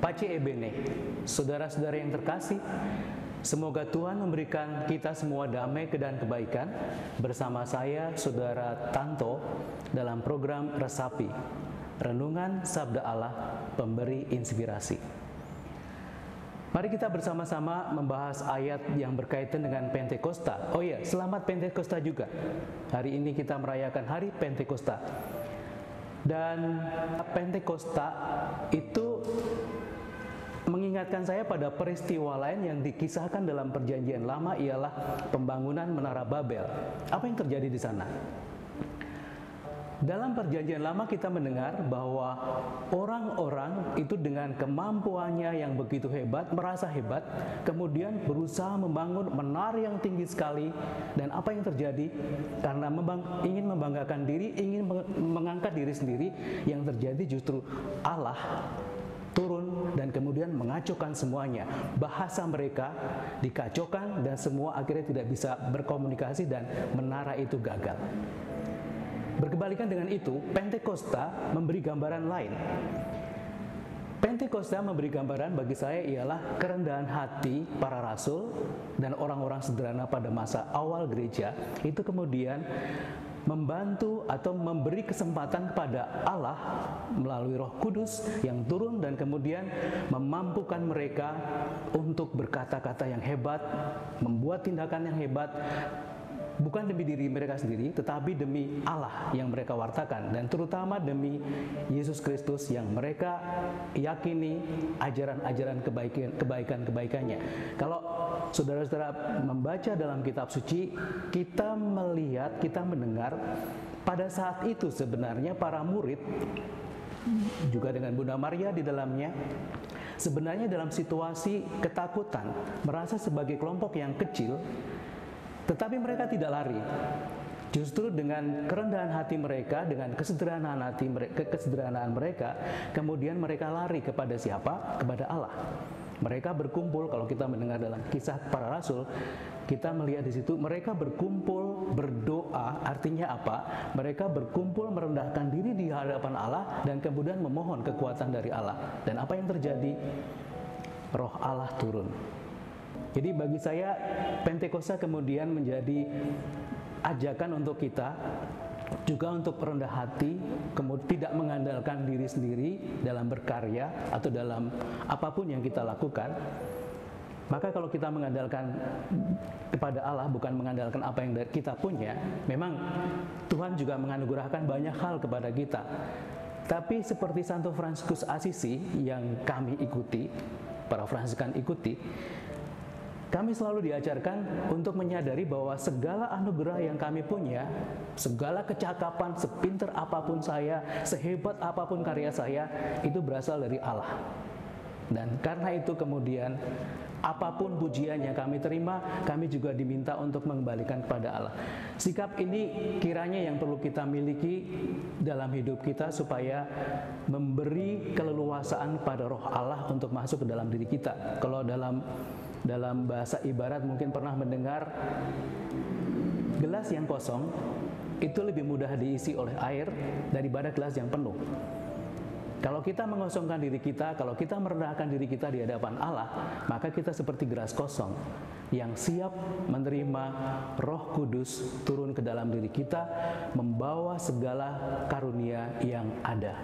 Pace e bene, saudara-saudara yang terkasih, semoga Tuhan memberikan kita semua damai dan kebaikan bersama saya, Saudara Tanto, dalam program Resapi, Renungan Sabda Allah, Pemberi Inspirasi. Mari kita bersama-sama membahas ayat yang berkaitan dengan Pentakosta. Oh iya, selamat Pentakosta juga. Hari ini kita merayakan Hari Pentakosta. Dan Pentakosta itu mengingatkan saya pada peristiwa lain yang dikisahkan dalam Perjanjian Lama, ialah pembangunan Menara Babel. Apa yang terjadi di sana? Dalam Perjanjian Lama kita mendengar bahwa orang-orang itu dengan kemampuannya yang begitu hebat, merasa hebat, kemudian berusaha membangun menara yang tinggi sekali. Dan apa yang terjadi? Karena ingin membanggakan diri, ingin mengangkat diri sendiri, yang terjadi justru Allah turun dan kemudian mengacaukan semuanya. Bahasa mereka dikacaukan dan semua akhirnya tidak bisa berkomunikasi dan menara itu gagal. Berkebalikan dengan itu, Pentakosta memberi gambaran lain. Pentakosta memberi gambaran bagi saya ialah kerendahan hati para rasul dan orang-orang sederhana pada masa awal gereja, itu kemudian membantu atau memberi kesempatan kepada Allah melalui Roh Kudus yang turun dan kemudian memampukan mereka untuk berkata-kata yang hebat, membuat tindakan yang hebat, bukan demi diri mereka sendiri, tetapi demi Allah yang mereka wartakan, dan terutama demi Yesus Kristus yang mereka yakini ajaran-ajaran kebaikan-kebaikannya. Kalau saudara-saudara membaca dalam kitab suci, kita melihat, kita mendengar pada saat itu sebenarnya para murid, juga dengan Bunda Maria di dalamnya, sebenarnya dalam situasi ketakutan, merasa sebagai kelompok yang kecil. Tetapi mereka tidak lari. Justru dengan kerendahan hati mereka, dengan kesederhanaan mereka, kemudian mereka lari kepada siapa? Kepada Allah. Mereka berkumpul. Kalau kita mendengar dalam kisah para rasul, kita melihat di situ mereka berkumpul berdoa. Artinya apa? Mereka berkumpul merendahkan diri di hadapan Allah dan kemudian memohon kekuatan dari Allah. Dan apa yang terjadi? Roh Allah turun. Jadi bagi saya Pentakosta kemudian menjadi ajakan untuk kita juga untuk rendah hati, kemudian tidak mengandalkan diri sendiri dalam berkarya atau dalam apapun yang kita lakukan. Maka kalau kita mengandalkan kepada Allah, bukan mengandalkan apa yang kita punya, memang Tuhan juga menganugerahkan banyak hal kepada kita. Tapi seperti Santo Fransiskus Assisi yang kami ikuti, para Fransiskan ikuti, kami selalu diajarkan untuk menyadari bahwa segala anugerah yang kami punya, segala kecakapan, sepinter apapun saya, sehebat apapun karya saya, itu berasal dari Allah. Dan karena itu kemudian apapun pujian yang kami terima, kami juga diminta untuk mengembalikan kepada Allah. Sikap ini kiranya yang perlu kita miliki dalam hidup kita supaya memberi keleluasaan pada Roh Allah untuk masuk ke dalam diri kita. Kalau dalam bahasa ibarat mungkin pernah mendengar, gelas yang kosong itu lebih mudah diisi oleh air daripada gelas yang penuh. Kalau kita mengosongkan diri kita, kalau kita merendahkan diri kita di hadapan Allah, maka kita seperti gelas kosong yang siap menerima Roh Kudus turun ke dalam diri kita, membawa segala karunia yang ada.